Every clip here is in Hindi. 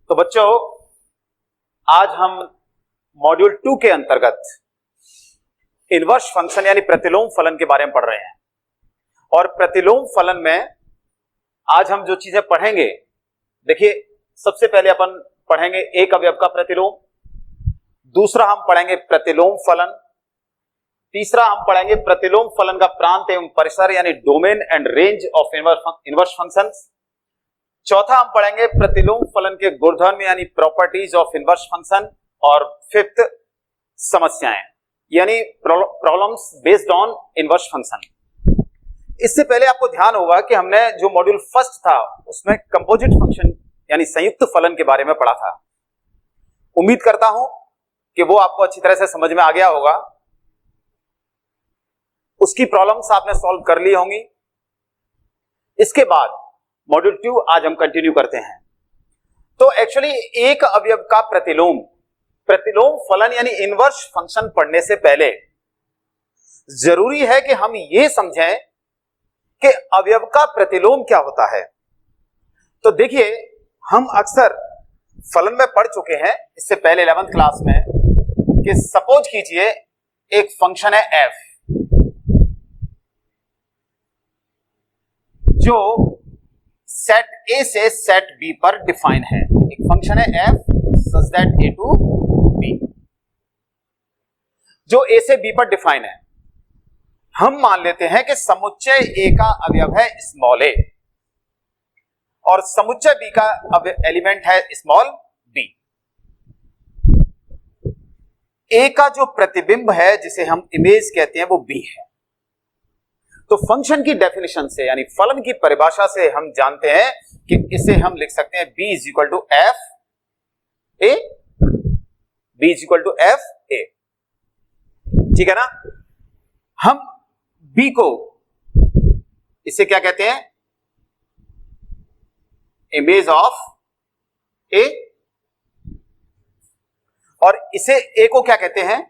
तो बच्चों, आज हम मॉड्यूल 2 के अंतर्गत इनवर्स फंक्शन यानी प्रतिलोम फलन के बारे में पढ़ रहे हैं। और प्रतिलोम फलन में आज हम जो चीजें पढ़ेंगे, देखिए, सबसे पहले अपन पढ़ेंगे एक अवयव का प्रतिलोम, दूसरा हम पढ़ेंगे प्रतिलोम फलन, तीसरा हम पढ़ेंगे प्रतिलोम फलन का प्रांत एवं परिसर यानी domain and range of inverse functions, चौथा हम पढ़ेंगे प्रतिलोम फलन के गुणधर्म यानी प्रॉपर्टीज ऑफ इनवर्स फंक्शन, और फिफ्थ समस्याएं यानी problems based on inverse function. इससे पहले आपको ध्यान होगा कि हमने जो मॉड्यूल फर्स्ट था उसमें कंपोजिट फंक्शन यानी संयुक्त फलन के बारे में पढ़ा था। उम्मीद करता हूं कि वो आपको अच्छी तरह से समझ में आ गया होगा, उसकी प्रॉब्लम्स आपने सॉल्व कर ली होंगी। इसके बाद मॉड्यूल 2 आज हम कंटिन्यू करते हैं। तो एक्चुअली एक अवयव का प्रतिलोम फलन यानी इनवर्स फंक्शन पढ़ने से पहले जरूरी है कि हम यह समझें कि अवयव का प्रतिलोम क्या होता है। तो देखिए, हम अक्सर फलन में पढ़ चुके हैं इससे पहले 11th क्लास में कि सपोज कीजिए एक फंक्शन है f जो सेट A से सेट B पर डिफाइन है। एक फंक्शन है f such that A to B जो A से B पर डिफाइन है। हम मान लेते हैं कि समुच्चय A का अवयव है स्मॉल a और समुच्चय B का एलिमेंट है स्मॉल b। A का जो प्रतिबिंब है जिसे हम इमेज कहते हैं वो B है। तो फंक्शन की डेफिनेशन से यानी फलन की परिभाषा से हम जानते हैं कि इसे हम लिख सकते हैं b is equal to F A, b is equal to F A, ठीक है ना। हम b को इसे क्या कहते हैं, इमेज ऑफ a, और इसे a को क्या कहते हैं,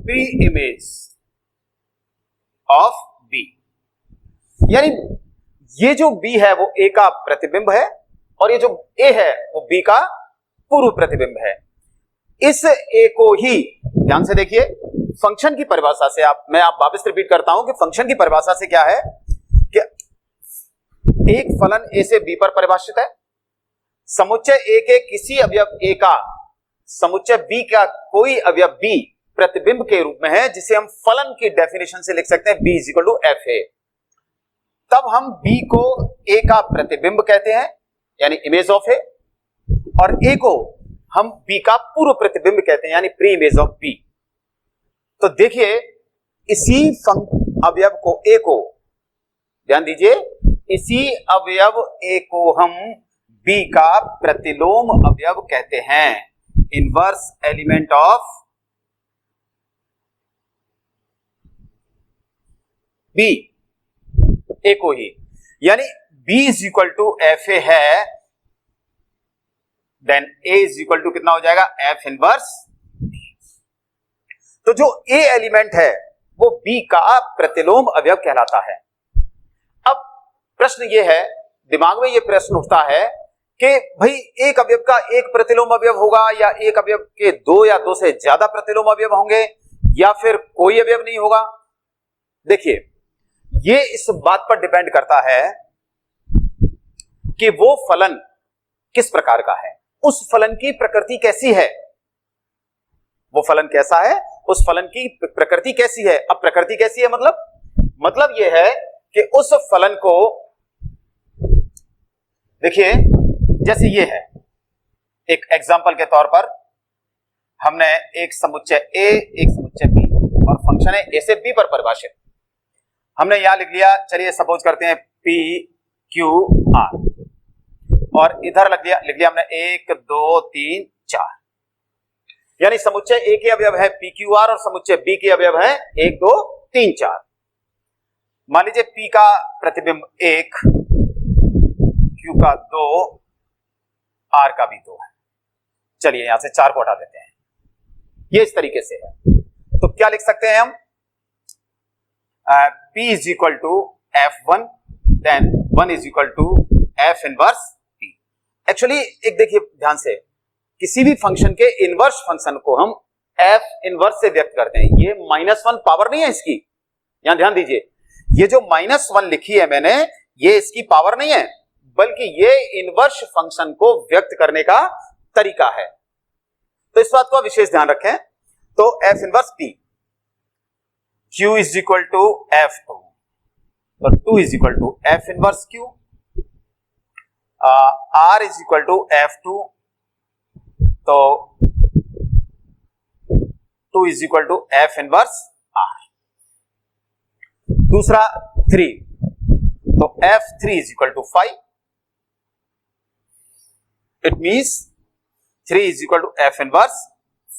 प्री इमेज ऑफ B। यानी ये जो B है वो A का प्रतिबिंब है और ये जो A है वो B का पूर्व प्रतिबिंब है। इस A को ही ध्यान से देखिए, फंक्शन की परिभाषा से मैं वापस रिपीट करता हूं कि फंक्शन की परिभाषा से क्या है कि एक फलन A से B पर परिभाषित है, समुच्चय A के किसी अवयव A का समुच्चय B का कोई अवयव B प्रतिबिंब के रूप में है, जिसे हम फलन की डेफिनेशन से लिख सकते हैं b is equal to F A. तब हम b को a का प्रतिबिंब कहते हैं यानी इमेज ऑफ a, और a को हम b का पूर्व प्रतिबिंब कहते हैं यानी प्री इमेज ऑफ b। तो देखिए, इसी अवयव को a को, ध्यान दीजिए, इसी अवयव a को हम b का प्रतिलोम अवयव कहते हैं, inverse element of B, A को ही, यानी B is equal to F A है, then A is equal to कितना हो जाएगा, F इनवर्स। तो जो A एलिमेंट है वो B का प्रतिलोम अवयव कहलाता है। अब प्रश्न ये है, दिमाग में ये प्रश्न उठता है कि भाई एक अवयव का एक प्रतिलोम अवयव होगा या एक अवयव के दो या दो से ज्यादा प्रतिलोम अवयव होंगे या फिर कोई अवयव नहीं होगा। देखिए, ये इस बात पर डिपेंड करता है कि वो फलन किस प्रकार का है, उस फलन की प्रकृति कैसी है, वो फलन कैसा है, उस फलन की प्रकृति कैसी है। अब प्रकृति कैसी है मतलब ये है कि उस फलन को, देखिए, जैसे ये है, एक एग्जांपल के तौर पर हमने एक समुच्चय A एक समुच्चय B और फंक्शन है A से B पर परिभाषित, हमने यहां लिख लिया, चलिए सपोज करते हैं P Q R, और इधर लिख लिया हमने 1 2 3 4, यानी समुच्चय A के अवयव है P Q R और समुच्चय B के अवयव है 1 2 3 4। मान लीजिए P का प्रतिबिंब 1, Q का 2, R का भी 2 है। चलिए यहां से 4 को हटा देते हैं, ये इस तरीके से है। तो क्या लिख सकते हैं हम, P is equal to F1, then 1 is equal to F inverse P. Actually एक देखिए ध्यान से, किसी भी फंक्शन के इनवर्स फंक्शन को हम एफ इनवर्स से व्यक्त करते हैं। ये -1 पावर नहीं है इसकी, यहां ध्यान दीजिए, ये जो -1 लिखी है मैंने, ये इसकी पावर नहीं है, बल्कि ये इनवर्स फंक्शन को व्यक्त करने का तरीका है। तो इस बात को विशेष ध्यान रखें। तो F inverse P, Q is equal to F2, तो 2 is equal to F inverse Q, R is equal to F2, तो 2 is equal to F inverse R। दूसरा 3, तो F3 is equal to 5, it means 3 is equal to F inverse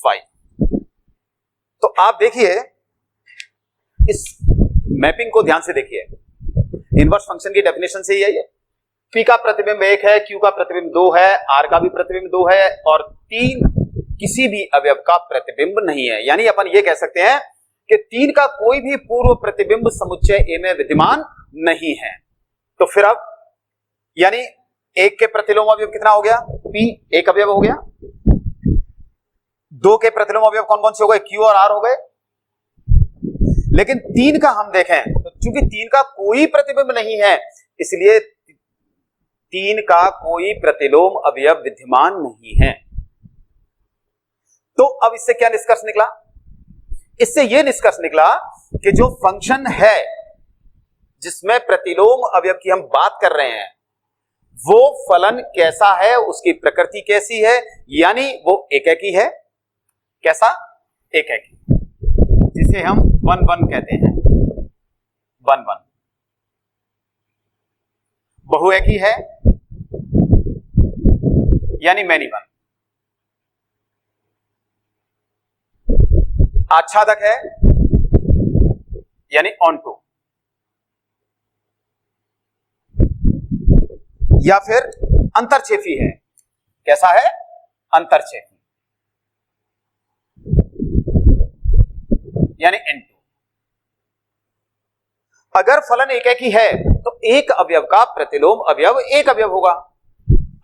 5। तो आप देखिए इस मैपिंग को ध्यान से देखिए, इनवर्स फंक्शन की डेफिनेशन से ही है ये। P का प्रतिबिंब 1 है, Q का प्रतिबिंब 2 है, R का भी प्रतिबिंब 2 है, और 3 किसी भी अवयव का प्रतिबिंब नहीं है। यानी अपन ये कह सकते हैं कि 3 का कोई भी पूर्व प्रतिबिंब समुच्चय A में विद्यमान नहीं है। तो फिर अब यानी 1 के प्रतिलोम अवयव कितना हो गया? P, एक अवयव हो गया। 2 के प्रतिलोम अवयव कौन कौन से हो गए? Q और R हो गए। लेकिन 3 का हम देखें तो चूंकि 3 का कोई प्रतिबिंब नहीं है, इसलिए 3 का कोई प्रतिलोम अवयव विद्यमान नहीं है। तो अब इससे क्या निष्कर्ष निकला? इससे यह निष्कर्ष निकला कि जो फंक्शन है जिसमें प्रतिलोम अवयव की हम बात कर रहे हैं, वो फलन कैसा है, उसकी प्रकृति कैसी है, यानी वो एकेकी है। कैसा? एकेकी, जिसे हम 1-1 कहते हैं। 1-1 बहुएकी है, यानी मैनी वन। आच्छादक है, यानी ऑन टू, या फिर अंतरछेपी है। कैसा है? अंतरछेपी, यानी N2। अगर फलन एकेकी है तो एक अवयव का प्रतिलोम अवयव एक अवयव होगा।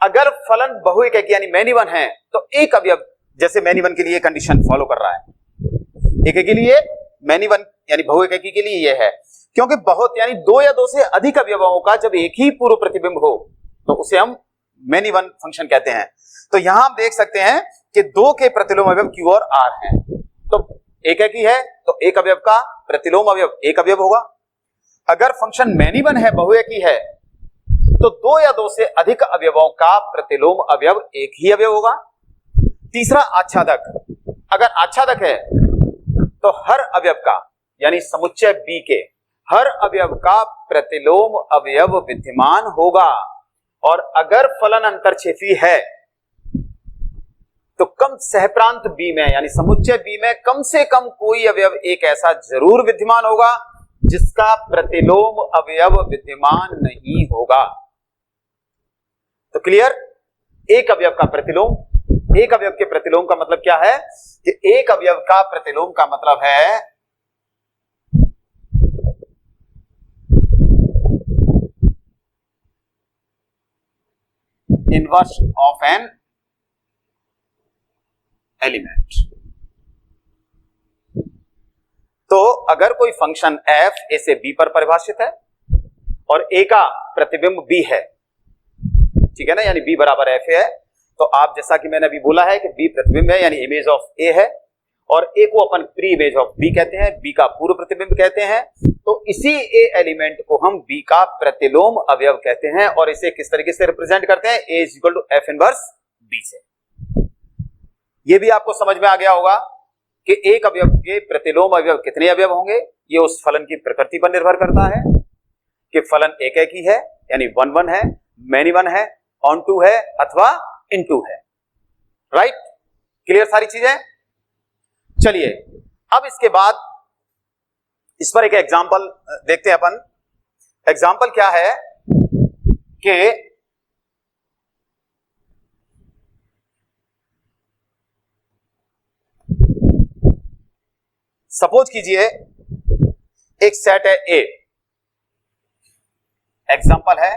अगर फलन बहुएकी यानी मैनी वन है तो एक अवयव, जैसे मैनी वन के लिए कंडीशन फॉलो कर रहा है, एकेकी के लिए, मैनी वन यानी बहुएकी के लिए यह है, क्योंकि बहुत यानी 2 या 2 से अधिक अवयवों का जब एक ही पूर्व प्रतिबिंब हो तो उसे हम मैनी वन फंक्शन कहते हैं। तो यहां हम देख सकते हैं कि 2 के प्रतिलोम अवयव Q और R हैं। तो एकेकी है तो एक अवयव का प्रतिलोम अवयव एक अवयव होगा। अगर फंक्शन मैनी वन है, बहुएकी है, तो 2 या 2 से अधिक अवयवों का प्रतिलोम अवयव एक ही अवयव होगा। तीसरा आच्छादक, अगर आच्छादक है तो हर अवयव का यानी समुच्चय B के हर अवयव का प्रतिलोम अवयव विद्यमान होगा। और अगर फलन अंतरछेपी है तो कम सहप्रांत B में यानी समुच्चय B में कम से कम कोई अवयव एक ऐसा जरूर विद्यमान होगा जिसका प्रतिलोम अवयव विद्यमान नहीं होगा। तो क्लियर? एक अवयव का प्रतिलोम, एक अवयव के प्रतिलोम का मतलब क्या है कि एक अवयव का प्रतिलोम का मतलब है इनवर्स ऑफ एन एलिमेंट। तो अगर कोई फंक्शन f a से b पर परिभाषित है और a का प्रतिबिंब b है, ठीक है ना, यानी b बराबर f है, तो आप जैसा कि मैंने अभी बोला है कि b प्रतिबिंब है यानी इमेज ऑफ a है, और a को अपन प्री इमेज ऑफ b कहते हैं, b का पूर्व प्रतिबिंब कहते हैं। तो इसी a एलिमेंट को हम b का प्रतिलोम अवयव कहते हैं, और इसे किस तरीके से रिप्रेजेंट करते हैं? a is equal to f inverse b से। यह भी आपको समझ में आ गया होगा कि एक अवयव के प्रतिलोम अवयव कितने अवयव होंगे, ये उस फलन की प्रकृति पर निर्भर करता है कि फलन एकेकी है यानी 1-1 है, मैनी वन है, ऑन टू है, अथवा इनटू है। राइट? क्लियर सारी चीजें? चलिए अब इसके बाद इस पर एक एग्जांपल देखते हैं अपन। एग्जांपल क्या है कि सपोज कीजिए एक सेट है A, एग्जांपल है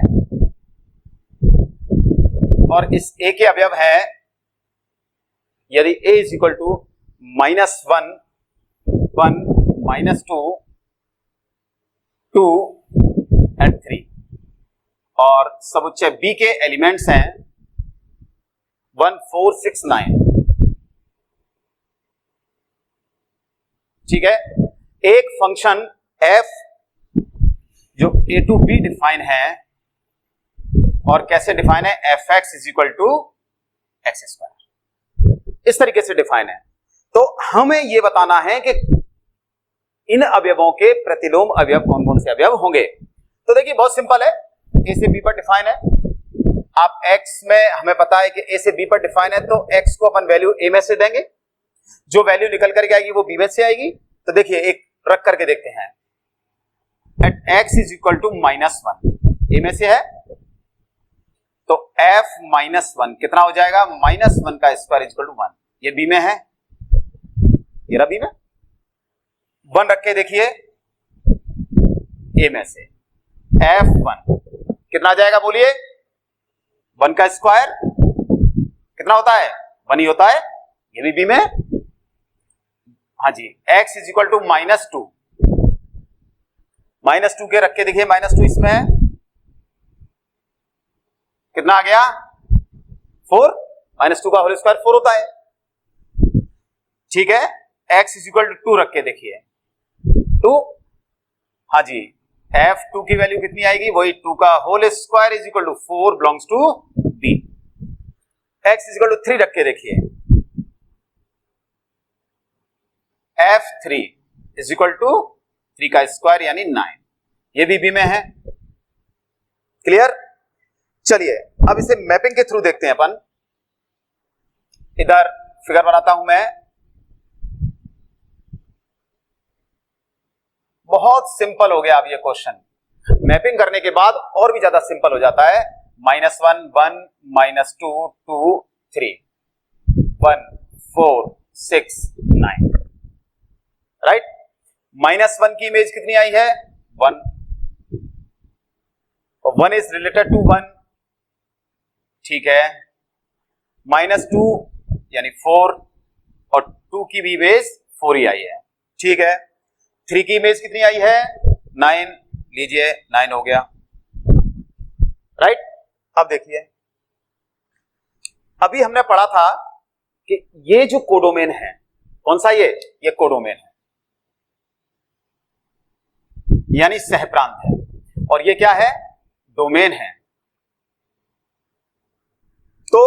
और इस a के अवयव है, यदि a is equal to -1, 1, -2, 2 and 3 और समुच्चय b के एलिमेंट्स हैं 1, 4, 6, 9। ठीक है, एक फंक्शन f जो a टू b डिफाइन है, और कैसे डिफाइन है, fx is equal to X square, इस तरीके से डिफाइन है। तो हमें यह बताना है कि इन अवयवों के प्रतिलोम अवयव कौन कौन से अवयव होंगे। तो देखिए बहुत सिंपल है, a से b पर डिफाइन है। आप x में हमें पता है कि a से b पर डिफाइन है, तो x को अपन वैल्यू a में से देंगे, जो वैल्यू निकल करके आएगी वो b में से आएगी। तो देखिए एक रख करके देखते हैं, at x is equal to -1, a में से है, तो f -1 कितना हो जाएगा, -1 का स्क्वायर इज इक्वल टू 1। ये b में है, ये रहा b में, 1 रख के देखिए a में से, f1 कितना आ जाएगा बोलिए, 1 का स्क्वायर कितना होता है, 1 ही होता है, ये भी b में। हाँ जी, x इज इक्वल टू -2, -2 के रख के देखिए, -2 इसमें है, कितना आ गया, 4, -2 का होल स्क्वायर 4 होता है। ठीक है, x इज इक्वल टू 2 रख के देखिए, 2, हाँ जी, f2 की वैल्यू कितनी आएगी, वही 2 का whole square is equal to 4 belongs to b। x is equal to 3 रख के देखिए, f3 इज इक्वल टू 3 का स्क्वायर यानी 9, ये भी b में है। क्लियर? चलिए अब इसे मैपिंग के थ्रू देखते हैं अपन। इधर फिगर बनाता हूं मैं, बहुत सिंपल हो गया अब ये क्वेश्चन। मैपिंग करने के बाद और भी ज्यादा सिंपल हो जाता है। -1, 1, -2, 2, 3, 1, 4, 6, 9, राइट। -1 की इमेज कितनी आई है, 1, और 1 इज रिलेटेड टू 1, ठीक है। -2 यानी 4, और 2 की भी इमेज 4 ही आई है, ठीक है। 3 की इमेज कितनी आई है, 9, लीजिए 9 हो गया, राइट। अब देखिए, अभी हमने पढ़ा था कि ये जो कोडोमेन है, कौन सा ये कोडोमेन है, यानी सहप्रांत है, और ये क्या है, डोमेन है। तो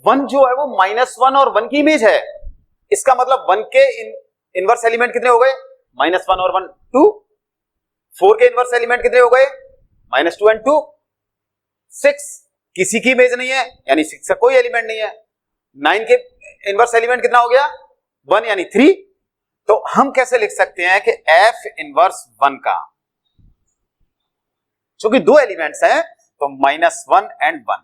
1 जो है वो -1 और 1 की इमेज है, इसका मतलब 1 के इनवर्स एलिमेंट कितने हो गए, -1 और 1 2, 4 के इनवर्स एलिमेंट कितने हो गए, -2 एंड 2, 6, किसी की इमेज नहीं है यानी 6 का कोई एलिमेंट नहीं है। 9 के इनवर्स एलिमेंट कितना हो गया, 1 यानी 3। तो हम कैसे लिख सकते हैं कि f इनवर्स 1 का, क्योंकि 2 एलिमेंट्स हैं तो -1 एंड 1,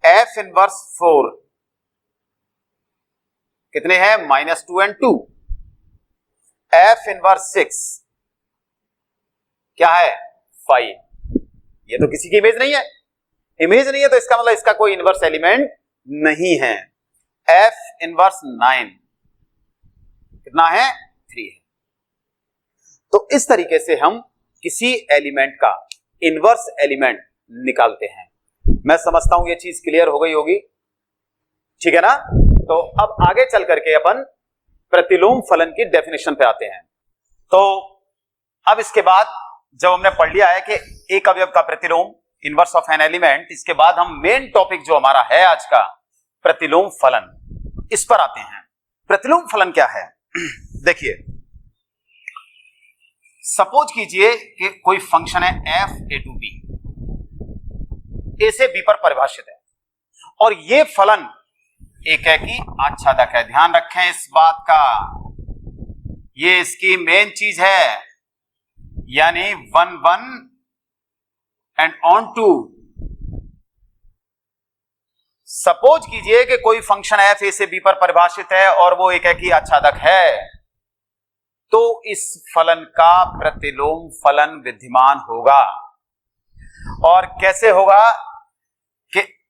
f इनवर्स 4 कितने हैं, -2 एंड 2, f इनवर्स 6 क्या है, 5। ये तो किसी की इमेज नहीं है, इमेज नहीं है तो इसका मतलब इसका कोई इनवर्स एलिमेंट नहीं है। f इनवर्स 9 कितना है, 3 है। तो इस तरीके से हम किसी एलिमेंट का इनवर्स एलिमेंट निकालते हैं। मैं समझता हूं ये चीज क्लियर हो गई होगी, ठीक है ना। तो अब आगे चल करके अपन प्रतिलोम फलन की डेफिनेशन पे आते हैं। तो अब इसके बाद जब हमने पढ़ लिया है कि एक अवयव का प्रतिलोम, इनवर्स ऑफ एन एलिमेंट, इसके बाद हम मेन टॉपिक जो हमारा है आज का, प्रतिलोम फलन, इस पर आते हैं। प्रतिलोम फलन क्या है, देखिए सपोज कीजिए कि कोई फंक्शन है f a to b, a से b पर परिभाषित है, और ये फलन एक है कि आच्छादक है। ध्यान रखें इस बात का, ये इसकी मेन चीज है, यानी 1, 1 एंड ऑन टू। सपोज कीजिए कि कोई फंक्शन f a से b पर परिभाषित है और वो एक है कि आच्छादक है, तो इस फलन का प्रतिलोम फलन विद्यमान होगा। और कैसे होगा,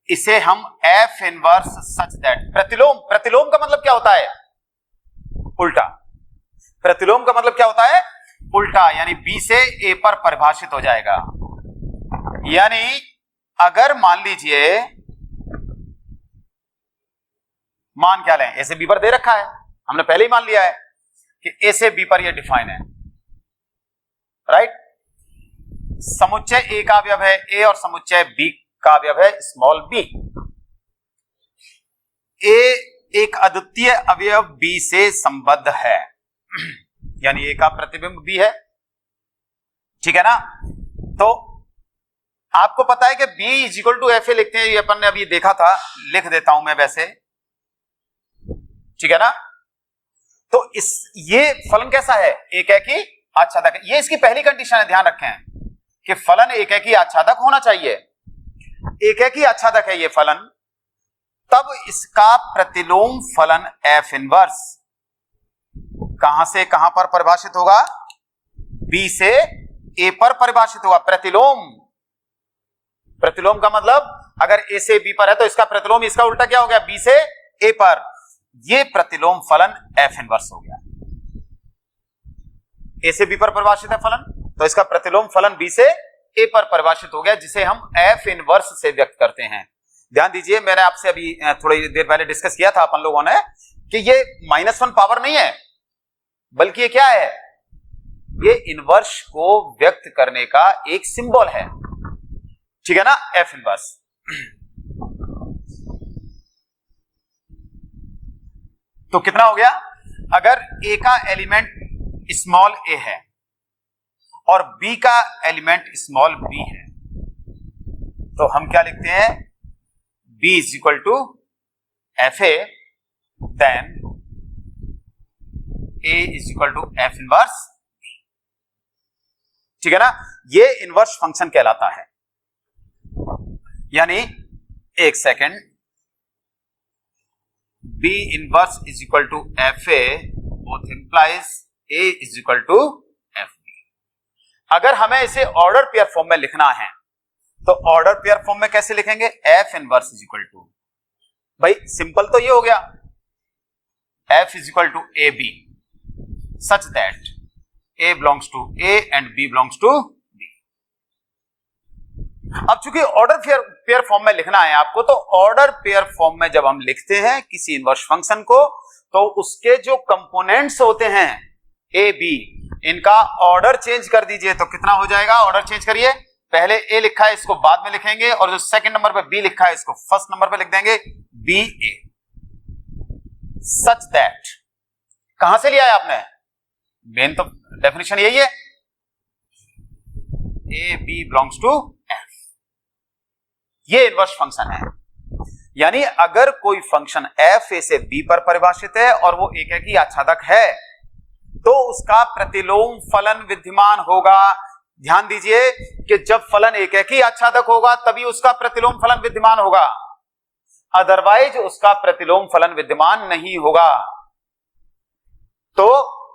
इसे हम एफ इनवर्स सच दैट, प्रतिलोम, प्रतिलोम का मतलब क्या होता है? उल्टा। प्रतिलोम का मतलब क्या होता है? उल्टा, यानी बी से ए पर परिभाषित हो जाएगा। यानी अगर मान लीजिए, मान क्या लें, ए से बी पर दे रखा है, हमने पहले ही मान लिया है कि ए से बी पर यह डिफाइन है, राइट। समुच्चय ए का अवयव है ए और समुच्चय बी का अवयव है स्मॉल बी। ए एक अद्वितीय अवयव बी से संबद्ध है, यानी ए का प्रतिबिंब बी है, ठीक है ना। तो आपको पता है कि B is equal to F A लिखते हैं, ये अपन ने अभी देखा था, लिख देता हूं मैं वैसे, ठीक है ना। तो ये फलन कैसा है? एक है कि आच्छादक। ये इसकी पहली कंडीशन है, ध्यान रखें कि फलन एक है कि आच्छादक होना चाहिए। एक है कि आच्छादक है ये फलन, तब इसका प्रतिलोम फलन एफ इनवर्स कहां से कहां पर परिभाषित होगा? बी से ए पर परिभाषित होगा। प्रतिलोम, प्रतिलोम का मतलब अगर ए से बी पर है तो इसका प्रतिलोम, इसका उल्टा क्या हो गया? बी से ए पर। ये प्रतिलोम फलन एफ इनवर्स हो गया। ए से बी पर परिभाषित है फलन, तो इसका प्रतिलोम फलन बी से ए पर परिभाषित हो गया, जिसे हम एफ इनवर्स से व्यक्त करते हैं। ध्यान दीजिए, मैंने आपसे अभी थोड़ी देर पहले डिस्कस किया था अपन लोगों ने कि ये -1 पावर नहीं है, बल्कि ये क्या है? ये इनवर्स को व्यक्त करने का एक सिंबल है, ठीक है ना, एफ इनवर्स। तो कितना हो गया? अगर ए का एलिमेंट स्मॉल ए है और बी का एलिमेंट स्मॉल बी है, तो हम क्या लिखते हैं? B is equal to F A, then A is equal to F inverse, ठीक है ना। ये इनवर्स फंक्शन कहलाता है। यानी एक second, B inverse is equal to F A both implies A is equal to F B. अगर हमें इसे ऑर्डर पेयर फॉर्म में लिखना है तो ऑर्डर पेयर फॉर्म में कैसे लिखेंगे? F inverse is equal to, भाई सिंपल तो ये हो गया, F is equal to A B such that A belongs to A and B belongs to B. अब चूंकि ऑर्डर पेयर फॉर्म में लिखना है आपको, तो ऑर्डर पेयर फॉर्म में जब हम लिखते हैं किसी इनवर्स फंक्शन को, तो उसके जो कंपोनेंट्स होते हैं ए बी, इनका ऑर्डर चेंज कर दीजिए। तो कितना हो जाएगा? ऑर्डर चेंज करिए, पहले ए लिखा है इसको बाद में लिखेंगे, और जो सेकंड नंबर पे बी लिखा है इसको फर्स्ट नंबर पे लिख देंगे, बी ए सच दैट। कहां से लिया है आपने? मेन तो डेफिनेशन यही है, A B belongs to F. ये इनवर्स फंक्शन है। यानी अगर कोई फंक्शन एफ ए से बी पर परिभाषित है और वो एक है कि आच्छादक है, तो उसका प्रतिलोम फलन विद्यमान होगा। ध्यान दीजिए कि जब फलन एक है कि आच्छादक होगा तभी उसका प्रतिलोम फलन विद्यमान होगा, अदरवाइज उसका प्रतिलोम फलन विद्यमान नहीं होगा। तो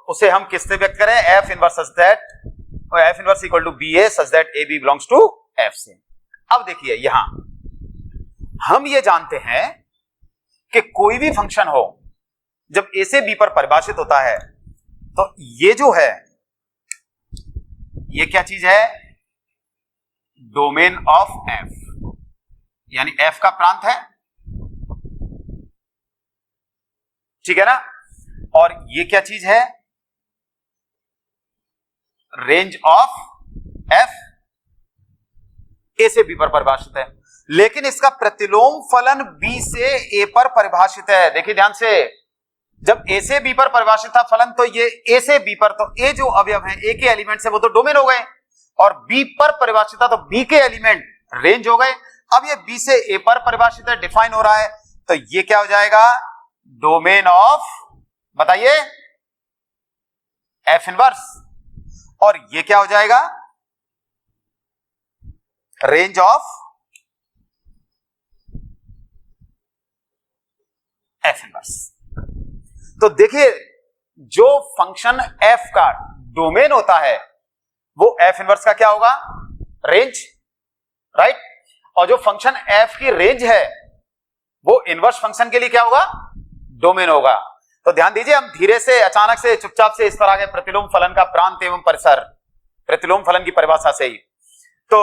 उसे हम किससे व्यक्त करें? F inverse such that, F inverse equal to B A such that A B belongs to F से। अब देखिए, यहां हम ये जानते हैं कि कोई भी फंक्शन हो जब ए से बी पर परिभाषित होता है, तो ये जो है ये क्या चीज है? डोमेन ऑफ एफ, यानी एफ का प्रांत है, ठीक है ना। और ये क्या चीज है? रेंज ऑफ एफ, ए से बी पर परिभाषित है, लेकिन इसका प्रतिलोम फलन बी से ए पर परिभाषित है। देखिए ध्यान से, जब ए से बी पर परिभाषित था फलन, तो ये ए से बी पर, तो ए जो अवयव है, ए के एलिमेंट से वो तो डोमेन हो गए, और बी पर परिभाषित था तो बी के एलिमेंट रेंज हो गए। अब ये बी से ए पर परिभाषित है, डिफाइन हो रहा है, तो ये क्या हो जाएगा? डोमेन ऑफ, बताइए, एफ इनवर्स। और ये क्या हो जाएगा? Range of F inverse. तो देखिए, जो फंक्शन एफ का डोमेन होता है वो एफ इनवर्स का क्या होगा? Range, right. और जो फंक्शन एफ की रेंज है वो इनवर्स फंक्शन के लिए क्या होगा, डोमेन होगा। तो ध्यान दीजिए, हम धीरे से, अचानक से, चुपचाप से इस तरह के प्रतिलोम फलन का प्रांत एवं परिसर, प्रतिलोम फलन की परिभाषा से ही तो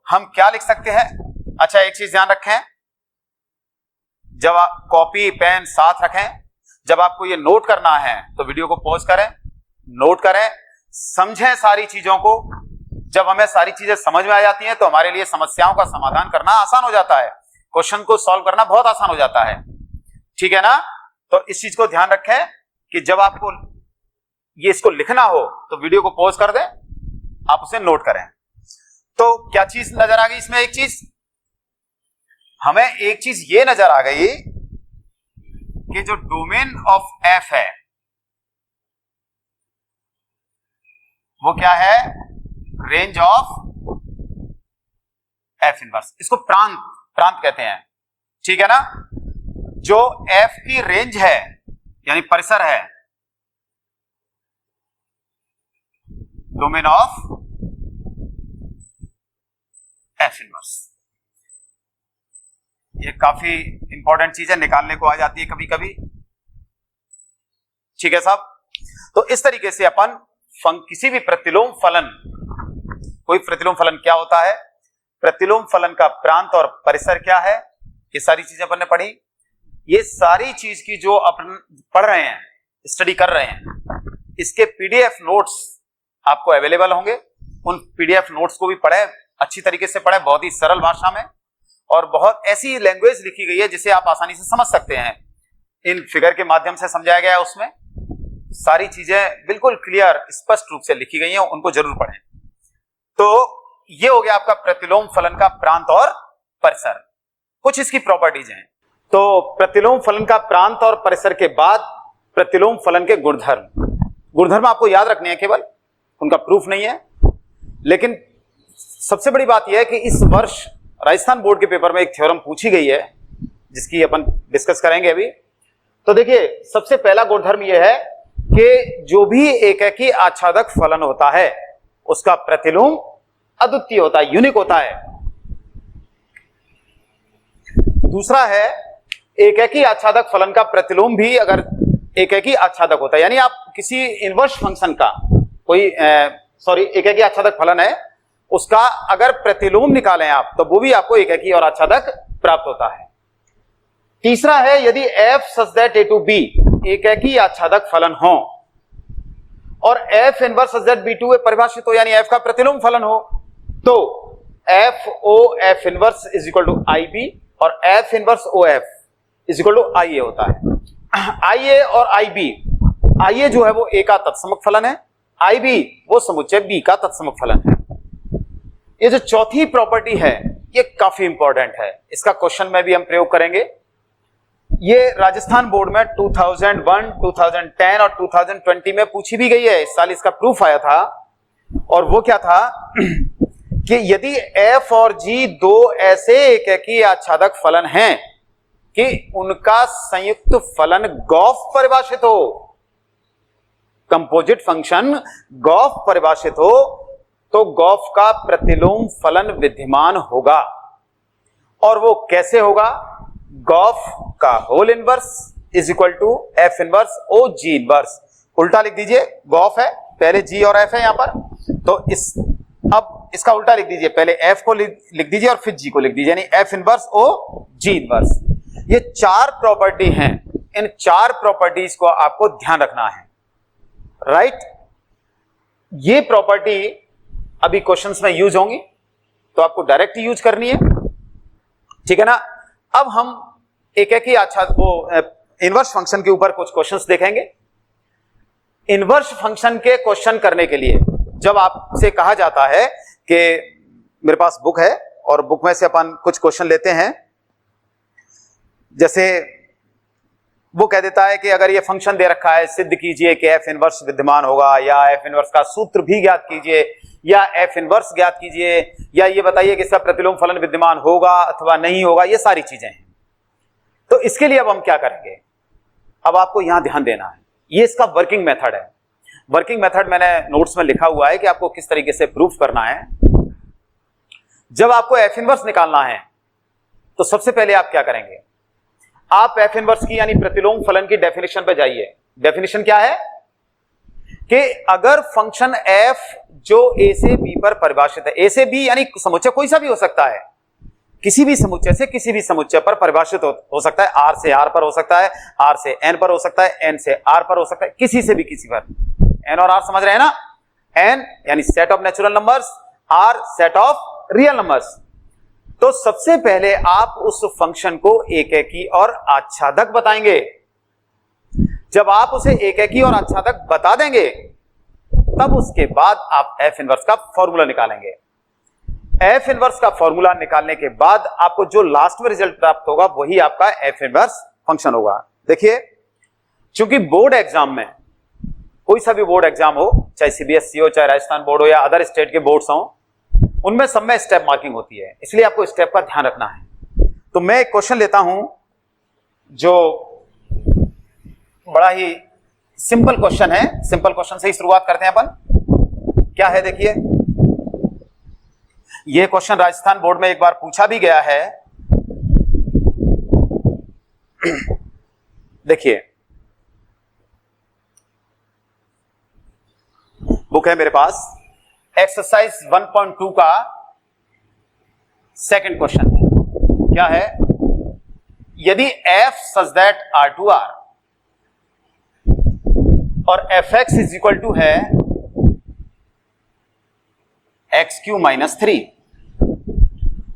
हम क्या लिख सकते हैं। अच्छा, एक चीज ध्यान रखें, जब आप कॉपी पेन साथ रखें, जब आपको ये नोट करना है तो वीडियो को पॉज करें, नोट करें, समझें सारी चीजों को। जब हमें सारी चीजें समझ में आ जाती हैं तो हमारे लिए समस्याओं का समाधान करना आसान हो जाता है, क्वेश्चन को सॉल्व करना बहुत आसान हो जाता है, ठीक है ना। तो इस चीज को ध्यान रखें कि जब आपको ये इसको लिखना हो तो वीडियो को पॉज कर दें, आप उसे नोट करें। तो क्या चीज नजर आ गई इसमें, एक चीज हमें, एक चीज ये नजर आ गई कि जो डोमेन ऑफ एफ है वो क्या है, रेंज ऑफ एफ इनवर्स, इसको प्रांत, प्रांत कहते हैं, ठीक है ना। जो एफ की रेंज है यानी परिसर है, डोमेन ऑफ एफ इनवर्स, ये काफी इंपॉर्टेंट चीज है, निकालने को आ जाती है कभी कभी, ठीक है साहब। तो इस तरीके से अपन किसी भी प्रतिलोम फलन, कोई प्रतिलोम फलन क्या होता है, प्रतिलोम फलन का प्रांत और परिसर क्या है, ये सारी चीजें अपन ने पढ़ी। ये सारी चीज की जो अपन पढ़ रहे हैं, स्टडी कर रहे हैं, इसके पीडीएफ नोट्स आपको अवेलेबल होंगे। उन पीडीएफ नोट्स को भी पढ़ें, अच्छी तरीके से पढ़ें, बहुत ही सरल भाषा में, और बहुत ऐसी लैंग्वेज लिखी गई है जिसे आप आसानी से समझ सकते हैं। इन फिगर के माध्यम से समझाया गया है, उसमें सारी चीजें बिल्कुल क्लियर, स्पष्ट रूप से लिखी गई हैं, उनको जरूर पढ़ें। तो ये हो गया आपका प्रतिलोम फलन का प्रांत और परिसर। कुछ इसकी प्रॉपर्टीज हैं। तो प्रतिलोम फलन का प्रांत और परिसर के बाद प्रतिलोम फलन के गुणधर्म, गुणधर्म आपको याद रखने हैं, केवल उनका प्रूफ नहीं है। लेकिन सबसे बड़ी बात यह है कि इस वर्ष राजस्थान बोर्ड के पेपर में एक थ्योरम पूछी गई है जिसकी अपन डिस्कस करेंगे अभी। तो देखिए, सबसे पहला गुणधर्म यह है कि जो भी एकेकी आच्छादक फलन होता है उसका प्रतिलोम अद्वितीय होता है, यूनिक होता है। दूसरा है, एकेकी आच्छादक फलन का प्रतिलोम भी अगर एकेकी आच्छादक होता है, यानी आप किसी इनवर्स फंक्शन का कोई एकेकी आच्छादक फलन है, उसका अगर प्रतिलोम निकालें आप तो वो भी आपको एकेकी और आच्छादक प्राप्त होता है। तीसरा है, यदि f such that a to b एकेकी आच्छादक फलन हो और f inverse such that b2 में परिभाषित हो, यानी f का प्रतिलोम फलन हो, तो f o f inverse is equal to ib और f inverse o f is equal to ia होता है। ia और ib, ia जो है वो a का तत्समक फलन है, ib वो समुच्चय b का तत्समक फलन है। ये जो चौथी प्रॉपर्टी है ये काफी इंपॉर्टेंट है, इसका क्वेश्चन में भी हम प्रयोग करेंगे। ये राजस्थान बोर्ड में 2001, 2010 और 2020 में पूछी भी गई है, इस साल इसका प्रूफ आया था। और वो क्या था कि यदि f और g दो ऐसे एकेकी आच्छादक फलन हैं कि उनका संयुक्त फलन गॉफ परिभाषित हो, कंपोजिट फंक्शन गॉफ परिभाषित हो, तो गॉफ का प्रतिलोम फलन विद्यमान होगा। और वो कैसे होगा, गॉफ का whole inverse is equal to F inverse O G inverse. उल्टा लिख दीजिए, गॉफ है, पहले जी और एफ है यहां पर, तो अब इसका उल्टा लिख दीजिए, पहले एफ को लिख दीजिए और फिर जी को लिख दीजिए, यानी F inverse O G inverse. ये चार प्रॉपर्टी हैं, इन चार प्रॉपर्टीज को आपको ध्यान रखना है, राइट। ये प्रॉपर्टी अभी क्वेश्चंस में यूज होंगी तो आपको डायरेक्ट यूज करनी है, ठीक है ना। अब हम एकेकी इनवर्स फंक्शन के ऊपर कुछ क्वेश्चंस देखेंगे। इनवर्स फंक्शन के क्वेश्चन करने के लिए जब आपसे कहा जाता है कि मेरे पास बुक है और बुक में से अपन कुछ क्वेश्चन लेते हैं, जैसे वो कह देता है कि अगर ये फंक्शन दे रखा है, सिद्ध कीजिए कि एफ इनवर्स विद्यमान होगा, या एफ इनवर्स का सूत्र भी ज्ञात कीजिए, या एफ इनवर्स ज्ञात कीजिए, या ये बताइए कि इसका प्रतिलोम फलन विद्यमान होगा अथवा नहीं होगा, ये सारी चीजें हैं। तो इसके लिए अब हम क्या करेंगे, अब आपको यहां ध्यान देना है, ये इसका वर्किंग मेथड है। वर्किंग मेथड मैंने नोट्स में लिखा हुआ है कि आपको किस तरीके से प्रूफ करना है। जब आपको एफ इनवर्स निकालना है तो सबसे पहले आप क्या करेंगे, आप एफ इनवर्स की यानी प्रतिलोम फलन की डेफिनेशन पे जाइए। डेफिनेशन क्या है कि अगर फंक्शन एफ जो ए से बी पर परिभाषित है, ए से बी यानी समुच्चय कोई सा भी हो सकता है, किसी भी समुच्चय से किसी भी समुच्चय पर परिभाषित हो सकता है, आर से आर पर हो सकता है, आर से एन पर हो सकता है, एन से आर पर हो सकता है, किसी से भी किसी पर। एन और आर समझ रहे हैं ना, एन यानी set of natural numbers, R set of real numbers. तो सबसे पहले आप उस फंक्शन को एकेकी और आच्छादक बताएंगे। जब आप उसे एकेकी और आच्छादक बता देंगे तब उसके बाद आप एफ इनवर्स का फॉर्मूला निकालेंगे। एफ इनवर्स का फॉर्मूला निकालने के बाद आपको जो लास्ट में रिजल्ट प्राप्त होगा वही आपका एफ इनवर्स फंक्शन होगा। देखिए, चूंकि बोर्ड एग्जाम में, कोई सा भी बोर्ड एग्जाम हो, चाहे सीबीएसई हो, चाहे राजस्थान बोर्ड हो या अदर स्टेट के बोर्ड्स हो, उनमें सब में स्टेप मार्किंग होती है, इसलिए आपको स्टेप का ध्यान रखना है। तो मैं एक क्वेश्चन लेता हूं जो बड़ा ही सिंपल क्वेश्चन है। सिंपल क्वेश्चन से ही शुरुआत करते हैं अपन। क्या है देखिए, यह क्वेश्चन राजस्थान बोर्ड में एक बार पूछा भी गया है। देखिए, बुक है मेरे पास, एक्सरसाइज 1.2 का सेकंड क्वेश्चन है। क्या है, यदि f सच दैट R2R और fx इज इक्वल टू है xq माइनस 3,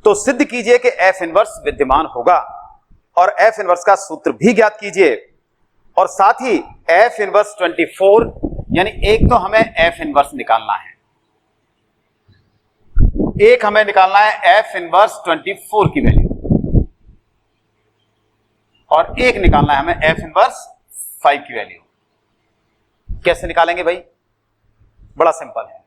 तो सिद्ध कीजिए कि f इनवर्स विद्यमान होगा और f इनवर्स का सूत्र भी ज्ञात कीजिए, और साथ ही f इनवर्स 24 यानी एक तो हमें f इनवर्स निकालना है, एक हमें निकालना है f इनवर्स 24 की वैल्यू, और एक निकालना है हमें f इनवर्स 5 की वैल्यू। कैसे निकालेंगे भाई? बड़ा सिंपल है।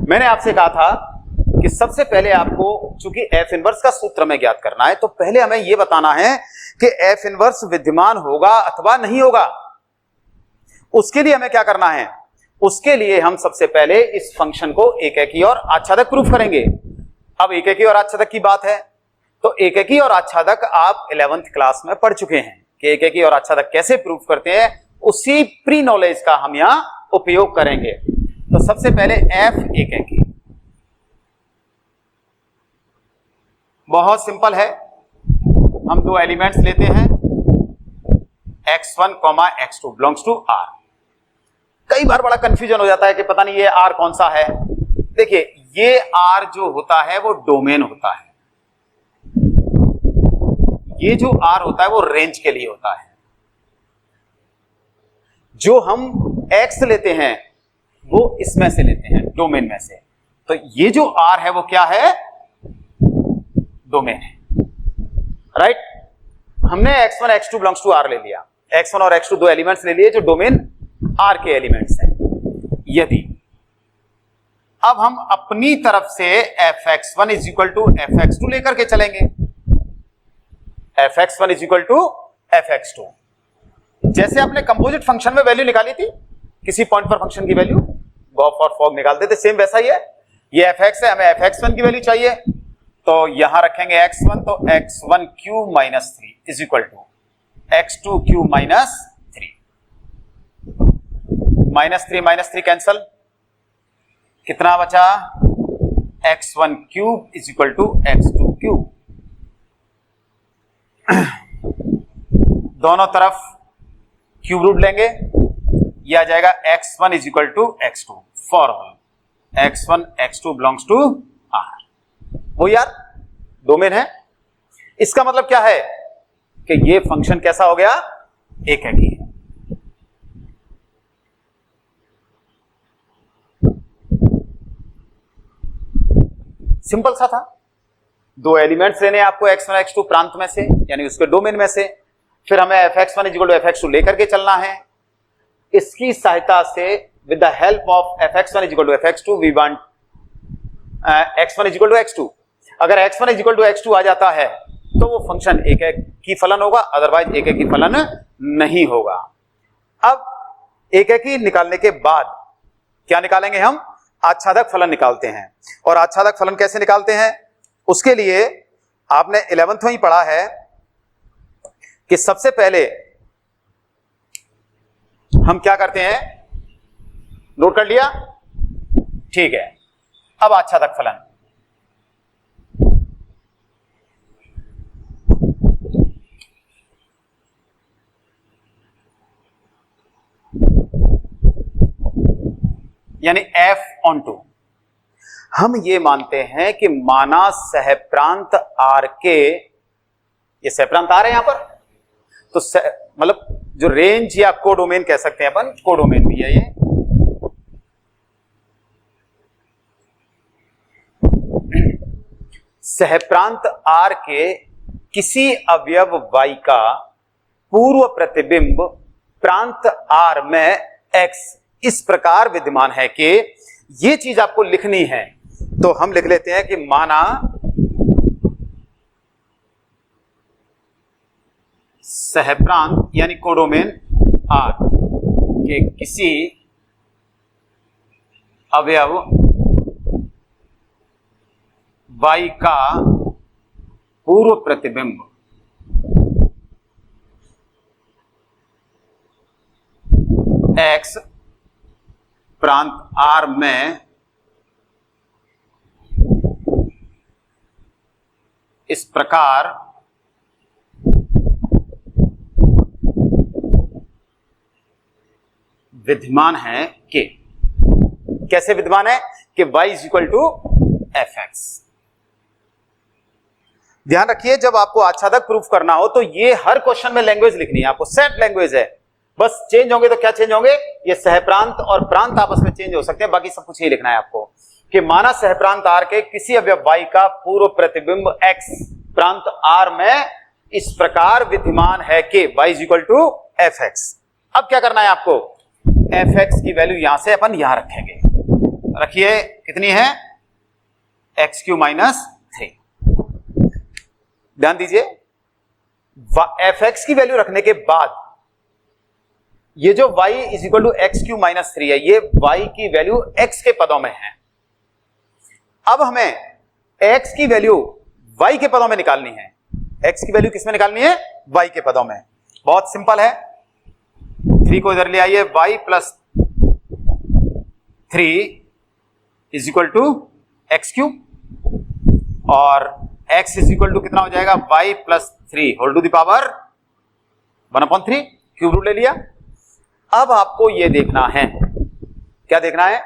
मैंने आपसे कहा था कि सबसे पहले आपको, चूंकि f इनवर्स का सूत्र हमें ज्ञात करना है, तो पहले हमें यह बताना है कि f इनवर्स विद्यमान होगा अथवा नहीं होगा। उसके लिए हमें क्या करना है? उसके लिए हम सबसे पहले इस फंक्शन को एकेकी और आच्छादक प्रूफ करेंगे। अब एकेकी और आच्छादक की बात है, तो एकेकी और आच्छादक आप 11th क्लास में पढ़ चुके हैं कि एकेकी और आच्छादक कैसे प्रूफ करते हैं। उसी प्री नॉलेज का हम यहां उपयोग करेंगे। तो सबसे पहले एफ एकेकी, बहुत सिंपल है। हम दो एलिमेंट्स लेते हैं, x1, x2 belongs to r। कई बार बड़ा कंफ्यूजन हो जाता है कि पता नहीं ये r कौन सा है। देखिए, ये r जो होता है वो डोमेन होता है, ये जो r होता है वो रेंज के लिए होता है। जो हम x लेते हैं वो इसमें से लेते हैं, डोमेन में से। तो ये जो r है वो क्या है? डोमेन है, राइट। हमने x1 x2 belongs to r ले लिया, x1 और x2 दो एलिमेंट्स ले लिए जो डोमेन r के एलिमेंट्स हैं। यदि अब हम अपनी तरफ से fx1 is equal to fx2 लेकर के चलेंगे, fx1 is equal to fx2, जैसे आपने कंपोजिट फंक्शन में वैल्यू निकाली थी, किसी पॉइंट पर फंक्शन की वैल्यू गॉफ और फॉग निकालते थे, सेम वैसा ही है। ये fx है, हमें fx1 की वैल्यू चाहिए, तो यहां रखेंगे x1, तो x1 cube minus 3 is equal to x2 cube minus 3। Minus three cancel, कितना बचा? x1 cube is equal to x2 cube. दोनों तरफ क्यूब रूट लेंगे, यह आ जाएगा x1 is equal to x2 for x1 x2 belongs to r। वो यार डोमेन है। इसका मतलब क्या है कि ये फंक्शन कैसा हो गया? एकेकी है। सिंपल सा था। दो एलिमेंट्स लेने आपको x1 x2 प्रांत में से, यानी उसके डोमेन में से, फिर हमें fx1 इक्वल टू fx2 लेकर के चलना है। इसकी सहायता से with the help of fx1 equal to fx2 we want x1 equal to x2। अगर x1 इक्वल टू x2 आ जाता है तो वो फंक्शन एकेकी फलन होगा, अदरवाइज एकेकी फलन नहीं होगा। अब एकेकी निकालने के बाद क्या निकालेंगे हम? आच्छादक फलन निकालते हैं। और आच्छादक फलन कैसे निकालते हैं, उसके लिए आपने 11th में ही पढ़ा है कि सबसे पहले हम क्या करते हैं, नोट कर लिया, ठीक है। अब आच्छादक फलन, यानी F/2, हम ये मानते हैं कि माना सहप्रांत R के, ये सहप्रांत R है यहां पर, तो मतलब जो रेंज या कोडोमेन कह सकते हैं अपन, कोडोमेन भी है ये, सहप्रांत R के किसी अवयव Y का पूर्व प्रतिबिंब प्रांत R में X इस प्रकार विद्यमान है कि, ये चीज आपको लिखनी है। तो हम लिख लेते हैं कि माना सहप्रांत यानी कोडोमेन R के किसी अवयव Y का पूर्व प्रतिबिंब X प्रांत R में इस प्रकार विद्यमान है कि, कैसे विद्यमान है कि y = fx। ध्यान रखिए, जब आपको आच्छादक प्रूफ करना हो तो ये हर क्वेश्चन में लैंग्वेज लिखनी है आपको, सेट लैंग्वेज है, बस चेंज होंगे तो क्या चेंज होंगे, ये सहप्रांत और प्रांत आपस में चेंज हो सकते हैं, बाकी सब कुछ ही लिखना है आपको कि माना सहप्रांत R के किसी अवयव Y का पूर्व प्रतिबिंब X प्रांत R में इस प्रकार विद्यमान है कि y = fx। अब क्या करना है आपको, fx की वैल्यू यहां से अपन यहां रखेंगे, रखिए कितनी है, x³ - 3। ध्यान दीजिए, fx की वैल्यू रखने के बाद ये जो y = x³ - 3 है, ये y की वैल्यू x के पदों में है। अब हमें x की वैल्यू y के पदों में निकालनी है। x की वैल्यू किसमें निकालनी है, y के पदों में। बहुत सिंपल है, 3 को इधर ले आइए, y + 3 = x³ और x कितना हो जाएगा, y + 3 whole to the power 1/3, cube root ले लिया। अब आपको यह देखना है, क्या देखना है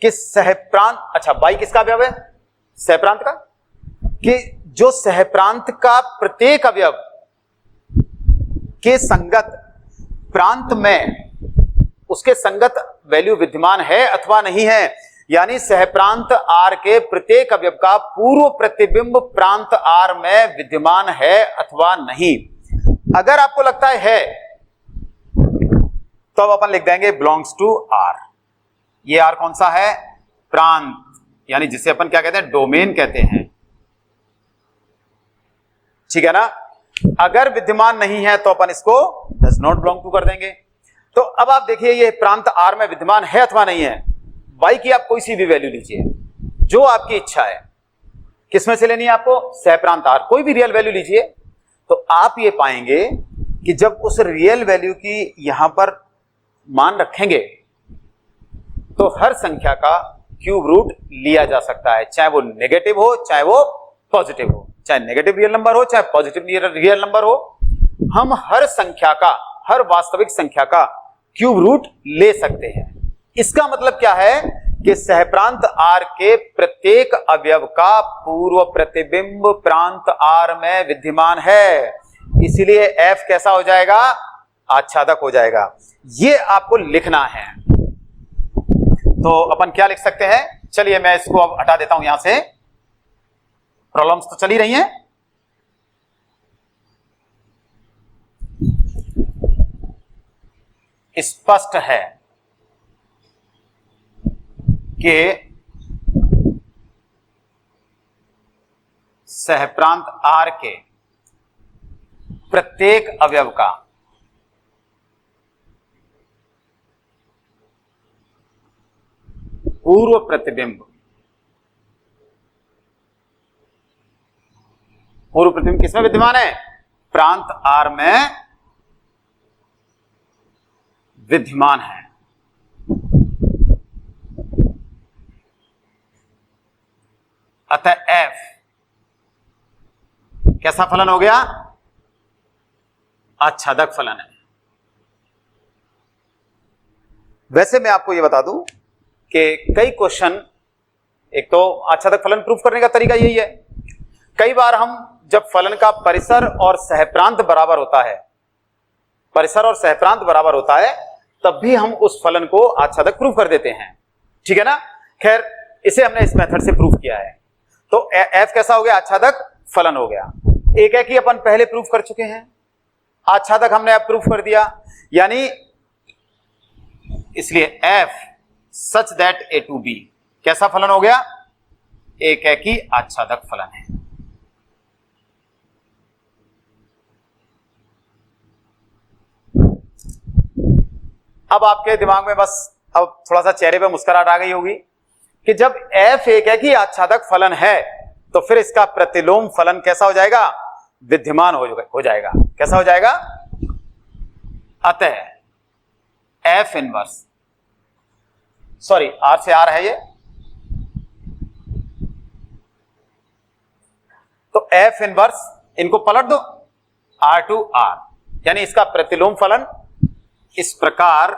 कि सहप्रांत, अच्छा y किसका अवयव है, सहप्रांत का, कि जो सहप्रांत का प्रत्येक अवयव के संगत प्रांत में उसके संगत वैल्यू विद्यमान है अथवा नहीं है, यानी सहप्रांत R के प्रत्येक अवयव का पूर्व प्रतिबिंब प्रांत R में विद्यमान है अथवा नहीं। अगर आपको लगता है तो अब अपन लिख देंगे बिलोंग्स टू R। ये R कौन सा है, प्रांत, यानी जिसे अपन क्या कहते हैं, डोमेन कहते हैं, ठीक है ना। अगर विद्यमान नहीं है तो अपन इसको डज नॉट बिलोंग टू कर देंगे। तो अब आप देखिए, ये प्रांत R में विद्यमान है अथवा नहीं है, y की आप कोई सी भी वैल्यू लीजिए, जो आपकी इच्छा है, किसमें से लेनी है आपको, सहप्रांत R, कोई भी रियल वैल्यू लीजिए। तो आप ये पाएंगे कि जब उस रियल वैल्यू की यहां पर मान रखेंगे तो हर संख्या का क्यूब रूट लिया जा सकता है, चाहे वो नेगेटिव हो चाहे वो पॉजिटिव हो, चाहे नेगेटिव रियल नंबर हो चाहे पॉजिटिव रियल नंबर हो, हम हर संख्या का, हर वास्तविक संख्या का क्यूब रूट ले सकते हैं। इसका मतलब क्या है कि सहप्रांत R के प्रत्येक अवयव का पूर्व प्रतिबिंब प्रांत R में विद्यमान है, इसलिए F कैसा हो जाएगा, आच्छादक हो जाएगा। ये आपको लिखना है। तो अपन क्या लिख सकते हैं, चलिए मैं इसको अब हटा देता हूं यहां से, प्रॉब्लम्स तो चली रही हैं। स्पष्ट है कि सहप्रांत R के प्रत्येक अवयव का पूर्व प्रतिबिंब, पूर्व प्रतिबिंब किसमें विद्यमान है? प्रांत R में विद्यमान है। अतः F कैसा फलन हो गया? आच्छादक फलन है। वैसे मैं आपको यह बता दूं कि कई क्वेश्चन, एक तो आच्छादक फलन प्रूफ करने का तरीका यही है, कई बार हम जब फलन का परिसर और सहप्रांत बराबर होता है, परिसर और सहप्रांत बराबर होता है, तब भी हम उस फलन को आच्छादक प्रूफ कर देते हैं। ठीक है ना? खैर, इसे हमने इस मेथड से प्रूफ किया है। तो F कैसा हो गया? आच्छादक फलन हो गया। एक है कि अपन पहले प्रूफ कर चुके हैं, आच्छादक हमने अब प्रूफ कर दिया, यानी इसलिए F such that A to B कैसा फलन हो गया? एक है कि आच्छादक फलन है। अब आपके दिमाग में बस अब थोड़ा सा चेहरे पे मुस्कुराहट आ गई होगी कि जब F एक है कि आच्छादक फलन है, तो फिर इसका प्रतिलोम फलन कैसा हो जाएगा? विद्यमान हो जाएगा। कैसा हो जाएगा? अतः F इनवर्स, सॉरी R से R है ये, तो F इनवर्स, इनको पलट दो, R to R, यानी इसका प्रतिलोम फलन इस प्रकार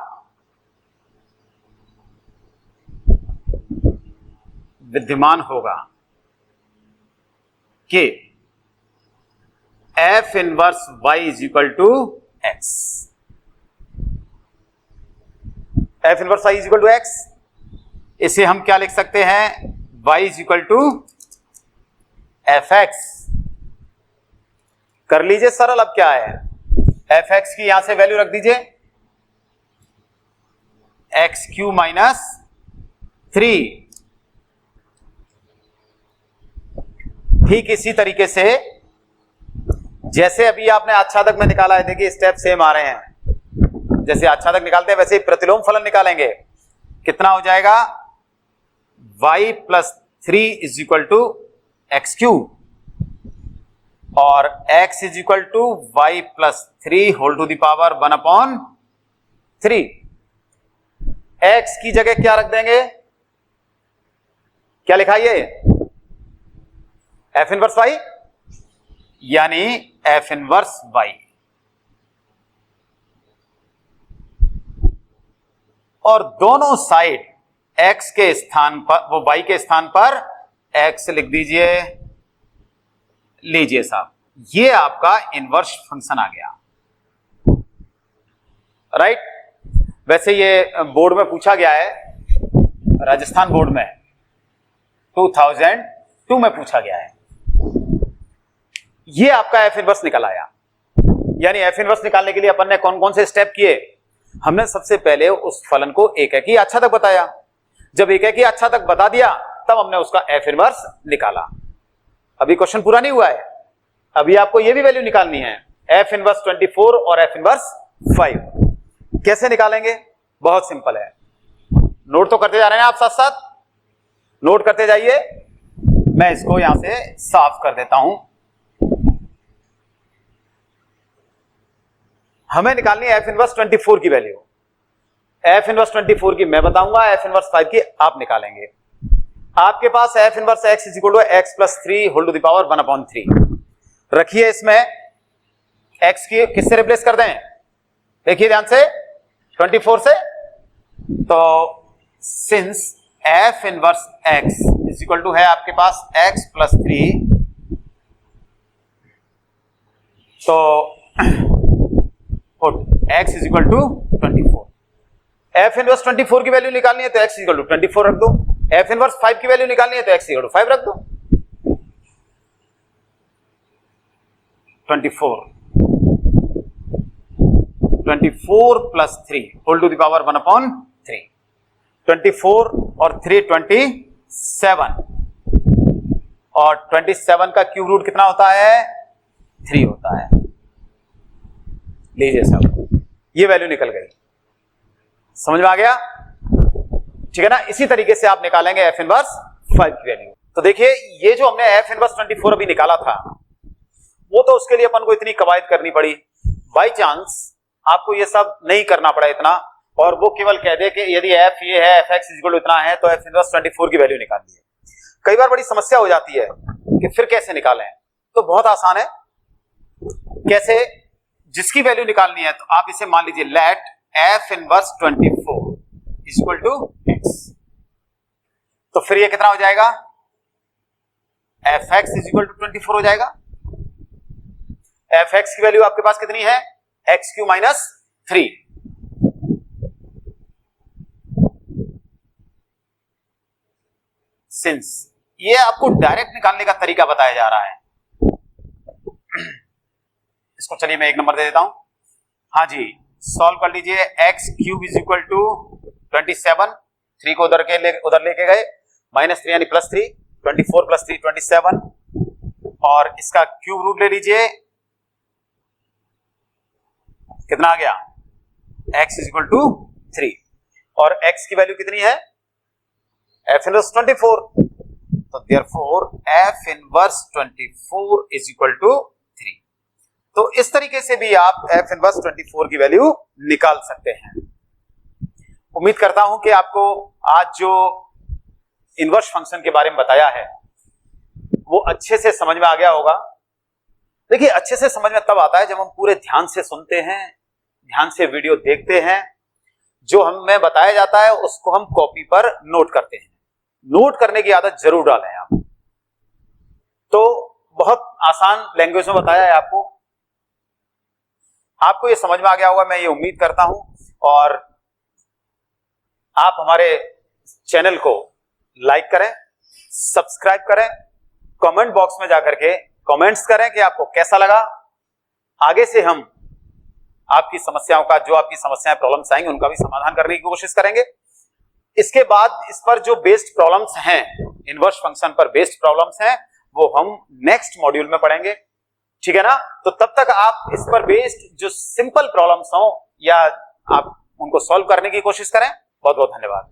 विद्यमान होगा कि F inverse Y is equal to X। F inverse Y is equal to X, इसे हम क्या लिख सकते हैं? Y is equal to Fx। कर लीजिए सरल। अब क्या है? Fx की यहां से वैल्यू रख दीजिए, XQ माइनस 3। ठीक इसी तरीके से जैसे अभी आपने आच्छादक में निकाला है, देखिए स्टेप सेम आ रहे हैं। जैसे आच्छादक निकालते हैं वैसे ही प्रतिलोम फलन निकालेंगे। कितना हो जाएगा? y plus 3 is equal to XQ और x is equal to y plus 3 whole to the power 1/3। x की जगह क्या रख देंगे? क्या लिखा ये? F इनवर्स y, यानी F इनवर्स y। और दोनों साइड x के स्थान पर, वो y के स्थान पर x लिख दीजिए। लीजिए साहब, ये आपका इनवर्स फंक्शन आ गया। राइट? वैसे ये बोर्ड में पूछा गया है, राजस्थान बोर्ड में 2002 में पूछा गया है। ये आपका F इनवर्स निकल आया। यानी F इनवर्स निकालने के लिए अपन ने कौन कौन से स्टेप किए? हमने सबसे पहले उस फलन को एक है कि आच्छादक बताया। जब एक है कि आच्छादक बता दिया, तब हमने उसका F इनवर्स निकाला। अभी क्वेश्चन पूरा नहीं हुआ है, अभी आपको यह भी वैल्यू निकालनी है, F इनवर्स 24 और F इनवर्स 5। कैसे निकालेंगे? बहुत सिंपल है। नोट तो करते जा रहे हैं आप, साथ साथ नोट करते जाइए। मैं इसको यहां से साफ कर देता हूं। हमें निकालनी है F इनवर्स 24 की वैल्यू। F इनवर्स 24 की मैं बताऊंगा, F इनवर्स 5 की आप निकालेंगे। आपके पास F inverse x is equal to x plus 3 whole to the power 1/3 रखिए। इसमें x की किससे रिप्लेस कर दें? देखिए ध्यान से, 24 से। तो since F inverse x is equal to है आपके पास x प्लस 3, तो x is equal to 24। F inverse 24 की वैल्यू निकालनी है तो x इज इक्वल टू 24 रख दो। F इनवर्स 5 की वैल्यू निकालनी है तो x इज इक्वल टू 5 रख दो। 24 plus 3 whole to the power 1/3। 24 और 3 27, और 27 का क्यूब रूट कितना होता है? 3 होता है। लीजिए साहब, ये वैल्यू निकल गई। समझ में आ गया? ठीक है ना। इसी तरीके से आप निकालेंगे एफ इनवर्स 5 की वैल्यू। तो देखिए ये जो हमने एफ इनवर्स 24 अभी निकाला था, वो तो उसके लिए अपन को इतनी कवायद करनी पड़ी। बाई चांस आपको ये सब नहीं करना पड़ा इतना, और वो केवल कह दे कि यदि एफ ये है, एफ एक्स इक्वल टू इतना है, तो एफ इनवर्स 24 की वैल्यू निकाल ली है। कई बार बड़ी समस्या हो जाती है कि फिर कैसे निकालें। तो बहुत आसान है। कैसे? जिसकी वैल्यू निकालनी है तो आप इसे मान लीजिए let F inverse 24 equal to X. तो फिर ये कितना हो जाएगा? एफ एक्स इक्वल टू 24 हो जाएगा। एफ एक्स की वैल्यू आपके पास कितनी है? X Q minus 3। सिंस ये आपको डायरेक्ट निकालने का तरीका बताया जा रहा है, इसको चलिए मैं 1 नंबर दे देता हूं। हाँ जी, सॉल्व कर लीजिए। X cube is equal to 27, 3 को उधर लेके गए, -3 यानी +3, 24 + 3 27, और इसका क्यूब रूट ले लीजिए। कितना आ गया? x इज इक्वल टू 3, और x की वैल्यू कितनी है? f इनवर्स 24, तो therefore f inverse 24 is equal to 3। तो इस तरीके से भी आप f इनवर्स 24 की वैल्यू निकाल सकते हैं। उम्मीद करता हूं कि आपको आज जो इनवर्स फंक्शन के बारे में बताया है वो अच्छे से समझ में आ गया होगा। देखिए अच्छे से समझ में तब आता है जब हम पूरे ध्यान से सुनते हैं, ध्यान से वीडियो देखते हैं, जो हमें बताया जाता है उसको हम कॉपी पर नोट करते हैं। नोट करने की आदत जरूर डालें आप। तो बहुत आसान लैंग्वेज में बताया है आपको ये समझ में आ गया होगा, मैं ये उम्मीद करता हूं। और आप हमारे चैनल को लाइक करें, सब्सक्राइब करें, कमेंट बॉक्स में जाकर के कमेंट्स करें कि आपको कैसा लगा। आगे से हम आपकी समस्याओं का, जो आपकी समस्याएं प्रॉब्लम्स आएंगे उनका भी समाधान करने की कोशिश करेंगे। इसके बाद इस पर जो बेस्ड प्रॉब्लम्स हैं, इनवर्स फंक्शन पर बेस्ड प्रॉब्लम्स हैं, वो हम नेक्स्ट मॉड्यूल में पढ़ेंगे। ठीक है ना। तो तब तक आप इस पर बेस्ड जो सिंपल प्रॉब्लम्स हो या आप उनको सॉल्व करने की कोशिश करें। बहुत बहुत धन्यवाद।